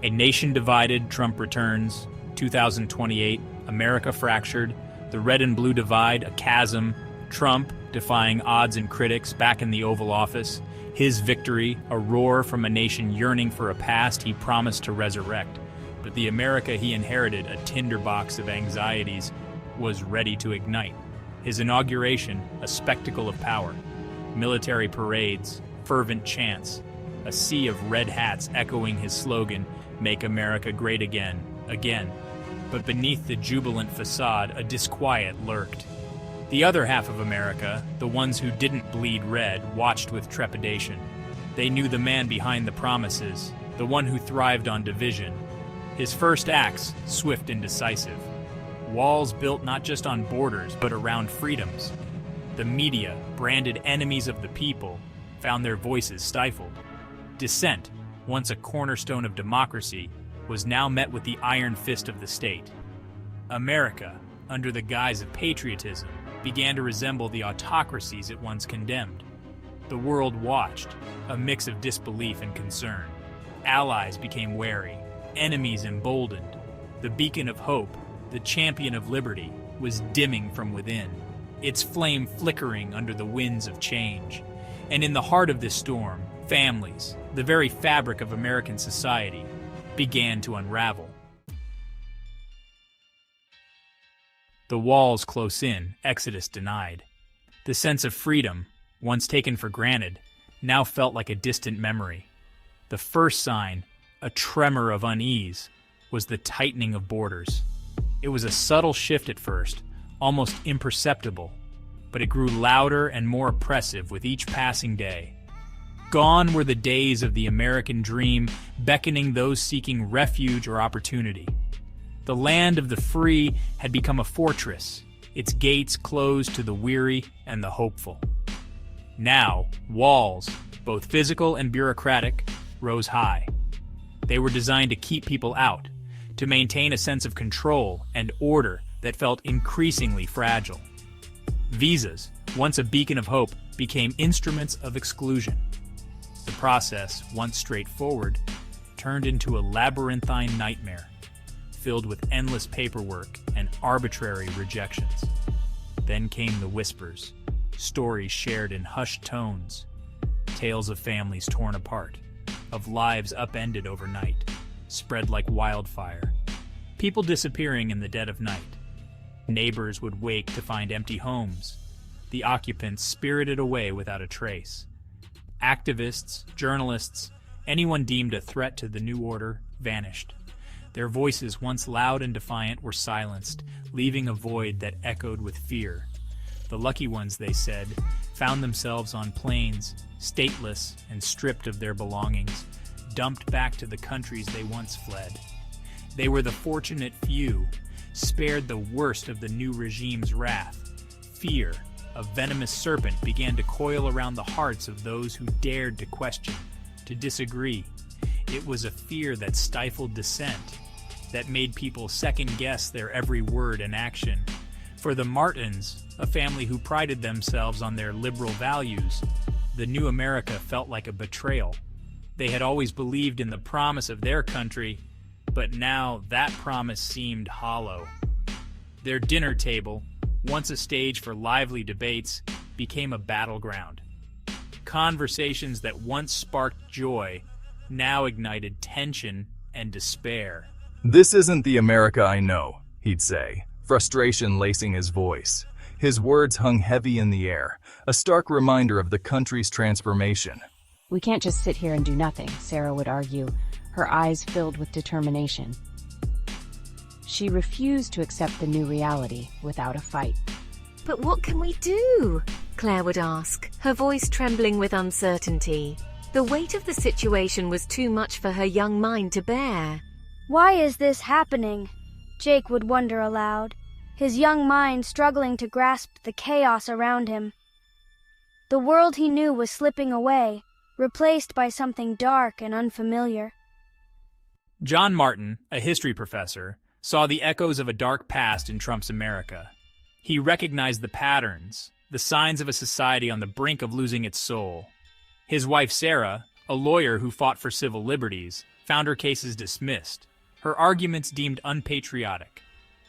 A nation divided, Trump returns. 2028, America fractured. The red and blue divide, a chasm. Trump, defying odds and critics, back in the Oval Office. His victory, a roar from a nation yearning for a past he promised to resurrect. But the America he inherited, a tinderbox of anxieties, was ready to ignite. His inauguration, a spectacle of power. Military parades, fervent chants, a sea of red hats echoing his slogan, "Make America Great Again, again." But beneath the jubilant facade, a disquiet lurked. The other half of America, the ones who didn't bleed red, watched with trepidation. They knew the man behind the promises, the one who thrived on division. His first acts, swift and decisive. Walls built not just on borders, but around freedoms. The media, branded enemies of the people, found their voices stifled. Dissent, once a cornerstone of democracy, was now met with the iron fist of the state. America, under the guise of patriotism, began to resemble the autocracies it once condemned. The world watched, a mix of disbelief and concern. Allies became wary, enemies emboldened. The beacon of hope, the champion of liberty, was dimming from within, its flame flickering under the winds of change. And in the heart of this storm, families, the very fabric of American society, began to unravel. The walls close in, exodus denied. The sense of freedom, once taken for granted, now felt like a distant memory. The first sign, a tremor of unease, was the tightening of borders. It was a subtle shift at first, almost imperceptible, but it grew louder and more oppressive with each passing day. Gone were the days of the American dream, beckoning those seeking refuge or opportunity. The land of the free had become a fortress, its gates closed to the weary and the hopeful. Now, walls, both physical and bureaucratic, rose high. They were designed to keep people out, to maintain a sense of control and order that felt increasingly fragile. Visas, once a beacon of hope, became instruments of exclusion. The process, once straightforward, turned into a labyrinthine nightmare, filled with endless paperwork and arbitrary rejections. Then came the whispers, stories shared in hushed tones, tales of families torn apart, of lives upended overnight, spread like wildfire, people disappearing in the dead of night. Neighbors would wake to find empty homes, the occupants spirited away without a trace. Activists, journalists, anyone deemed a threat to the new order vanished. Their voices, once loud and defiant, were silenced, leaving a void that echoed with fear. The lucky ones, they said, found themselves on planes, stateless and stripped of their belongings, dumped back to the countries they once fled. They were the fortunate few, spared the worst of the new regime's wrath. Fear, a venomous serpent, began to coil around the hearts of those who dared to question, to disagree. It was a fear that stifled dissent, that made people second-guess their every word and action. For the Martins, a family who prided themselves on their liberal values, the new America felt like a betrayal. They had always believed in the promise of their country, but now that promise seemed hollow. Their dinner table, once a stage for lively debates, became a battleground. Conversations that once sparked joy now ignited tension and despair. "This isn't the America I know," he'd say, frustration lacing his voice. His words hung heavy in the air, a stark reminder of the country's transformation. "We can't just sit here and do nothing," Sarah would argue, her eyes filled with determination. She refused to accept the new reality without a fight. "But what can we do?" Claire would ask, her voice trembling with uncertainty. The weight of the situation was too much for her young mind to bear. "Why is this happening?" Jake would wonder aloud, his young mind struggling to grasp the chaos around him. The world he knew was slipping away, replaced by something dark and unfamiliar. John Martin, a history professor, saw the echoes of a dark past in Trump's America. He recognized the patterns, the signs of a society on the brink of losing its soul. His wife Sarah, a lawyer who fought for civil liberties, found her cases dismissed, her arguments deemed unpatriotic.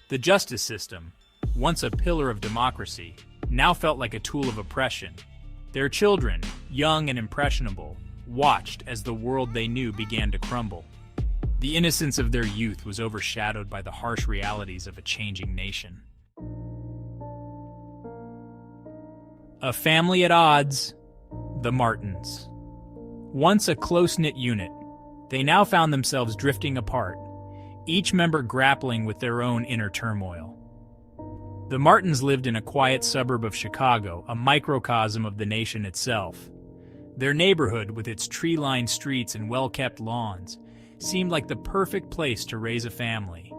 The justice system, once a pillar of democracy, now felt like a tool of oppression. Their children, young and impressionable, watched as the world they knew began to crumble. The innocence of their youth was overshadowed by the harsh realities of a changing nation. A family at odds, the Martins. Once a close-knit unit, they now found themselves drifting apart, each member grappling with their own inner turmoil. The Martins lived in a quiet suburb of Chicago, a microcosm of the nation itself. Their neighborhood, with its tree-lined streets and well-kept lawns, seemed like the perfect place to raise a family.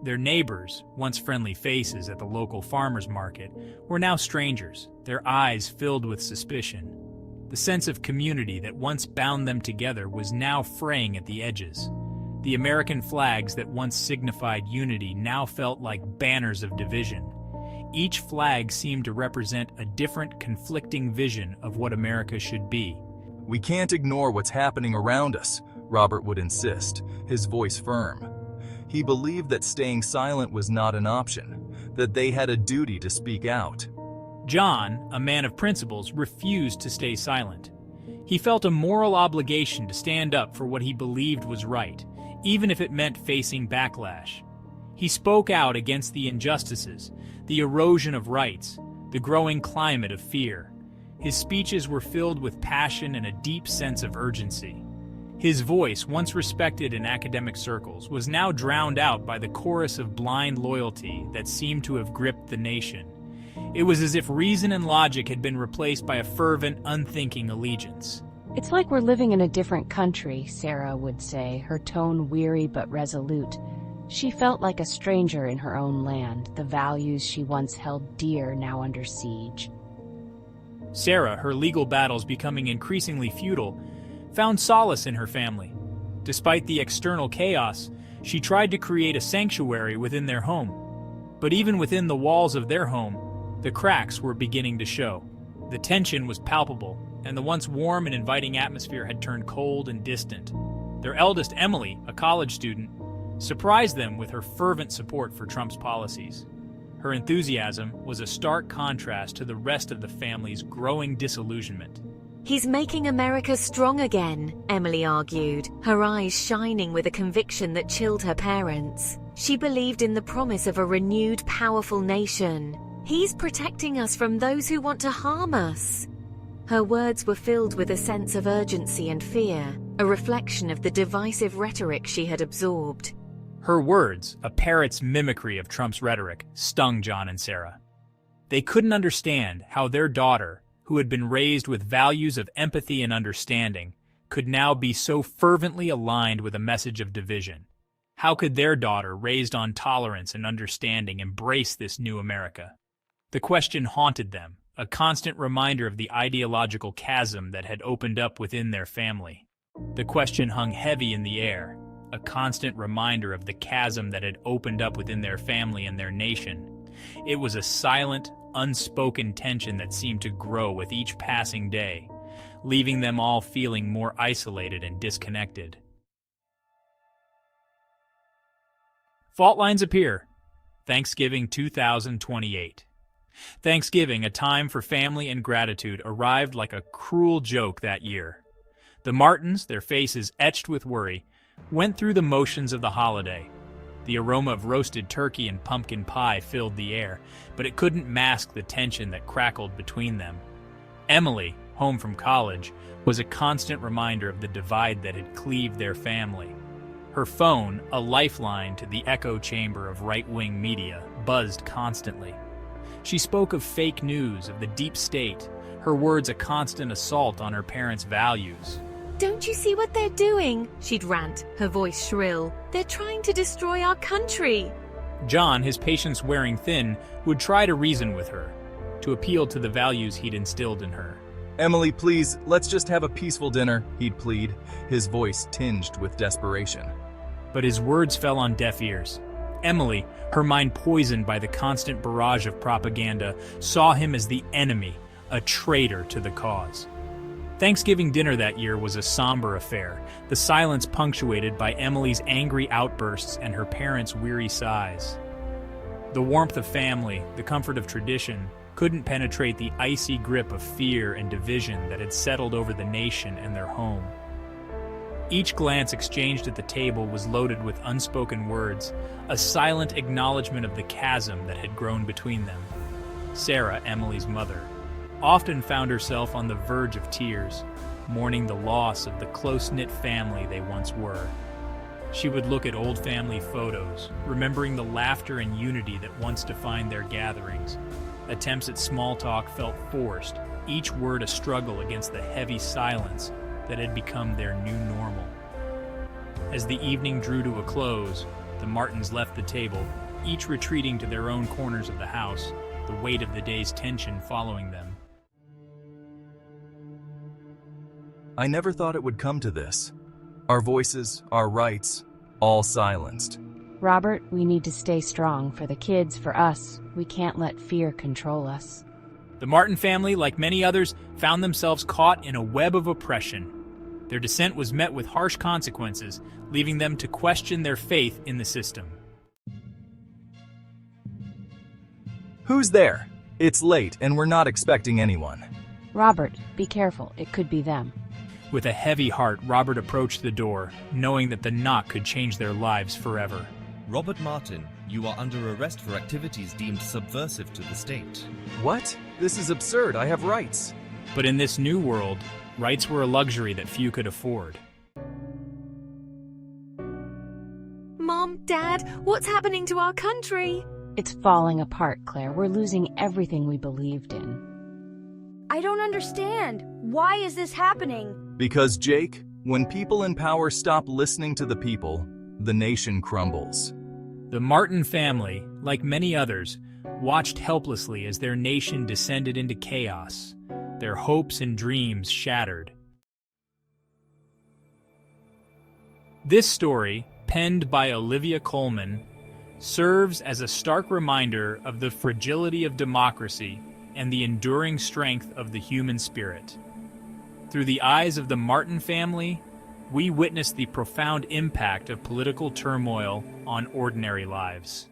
Their neighbors, once friendly faces at the local farmers market, were now strangers, their eyes filled with suspicion. The sense of community that once bound them together was now fraying at the edges. The American flags that once signified unity now felt like banners of division. Each flag seemed to represent a different, conflicting vision of what America should be. "We can't ignore what's happening around us," Robert would insist, his voice firm. He believed that staying silent was not an option, that they had a duty to speak out. John, a man of principles, refused to stay silent. He felt a moral obligation to stand up for what he believed was right, even if it meant facing backlash. He spoke out against the injustices, the erosion of rights, the growing climate of fear. His speeches were filled with passion and a deep sense of urgency. His voice, once respected in academic circles, was now drowned out by the chorus of blind loyalty that seemed to have gripped the nation. It was as if reason and logic had been replaced by a fervent, unthinking allegiance. "It's like we're living in a different country," Sarah would say, her tone weary but resolute. She felt like a stranger in her own land, the values she once held dear now under siege. Sarah, her legal battles becoming increasingly futile, found solace in her family. Despite the external chaos, she tried to create a sanctuary within their home. But even within the walls of their home, the cracks were beginning to show. The tension was palpable, and the once warm and inviting atmosphere had turned cold and distant. Their eldest, Emily, a college student, surprised them with her fervent support for Trump's policies. Her enthusiasm was a stark contrast to the rest of the family's growing disillusionment. "He's making America strong again," Emily argued, her eyes shining with a conviction that chilled her parents. She believed in the promise of a renewed, powerful nation. "He's protecting us from those who want to harm us." Her words were filled with a sense of urgency and fear, a reflection of the divisive rhetoric she had absorbed. Her words, a parrot's mimicry of Trump's rhetoric, stung John and Sarah. They couldn't understand how their daughter, who had been raised with values of empathy and understanding, could now be so fervently aligned with a message of division. How could their daughter, raised on tolerance and understanding, embrace this new America? The question haunted them, a constant reminder of the ideological chasm that had opened up within their family. The question hung heavy in the air, a constant reminder of the chasm that had opened up within their family and their nation. It was a silent, unspoken tension that seemed to grow with each passing day, leaving them all feeling more isolated and disconnected. Fault lines appear. Thanksgiving 2028. Thanksgiving, a time for family and gratitude, arrived like a cruel joke that year. The Martins, their faces etched with worry, went through the motions of the holiday. The aroma of roasted turkey and pumpkin pie filled the air, but it couldn't mask the tension that crackled between them. Emily, home from college, was a constant reminder of the divide that had cleaved their family. Her phone, a lifeline to the echo chamber of right-wing media, buzzed constantly. She spoke of fake news, of the deep state, her words a constant assault on her parents' values. "Don't you see what they're doing?" she'd rant, her voice shrill. "They're trying to destroy our country." John, his patience wearing thin, would try to reason with her, to appeal to the values he'd instilled in her. "Emily, please, let's just have a peaceful dinner," he'd plead, his voice tinged with desperation. But his words fell on deaf ears. Emily, her mind poisoned by the constant barrage of propaganda, saw him as the enemy, a traitor to the cause. Thanksgiving dinner that year was a somber affair, the silence punctuated by Emily's angry outbursts and her parents' weary sighs. The warmth of family, the comfort of tradition, couldn't penetrate the icy grip of fear and division that had settled over the nation and their home. Each glance exchanged at the table was loaded with unspoken words, a silent acknowledgement of the chasm that had grown between them. Sarah, Emily's mother, often found herself on the verge of tears, mourning the loss of the close-knit family they once were. She would look at old family photos, remembering the laughter and unity that once defined their gatherings. Attempts at small talk felt forced, each word a struggle against the heavy silence that had become their new normal. As the evening drew to a close, the Martins left the table, each retreating to their own corners of the house, the weight of the day's tension following them. I never thought it would come to this. Our voices, our rights, all silenced. Robert, we need to stay strong for the kids, for us. We can't let fear control us. The Martin family, like many others, found themselves caught in a web of oppression. Their dissent was met with harsh consequences, leaving them to question their faith in the system. Who's there? It's late and we're not expecting anyone. Robert, be careful. It could be them. With a heavy heart, Robert approached the door, knowing that the knock could change their lives forever. Robert Martin, you are under arrest for activities deemed subversive to the state. What? This is absurd. I have rights. But in this new world, rights were a luxury that few could afford. Mom, Dad, what's happening to our country? It's falling apart, Claire. We're losing everything we believed in. I don't understand. Why is this happening? Because, Jake, when people in power stop listening to the people, the nation crumbles. The Martin family, like many others, watched helplessly as their nation descended into chaos, their hopes and dreams shattered. This story, penned by Olivia Colman, serves as a stark reminder of the fragility of democracy and the enduring strength of the human spirit. Through the eyes of the Martin family, we witness the profound impact of political turmoil on ordinary lives.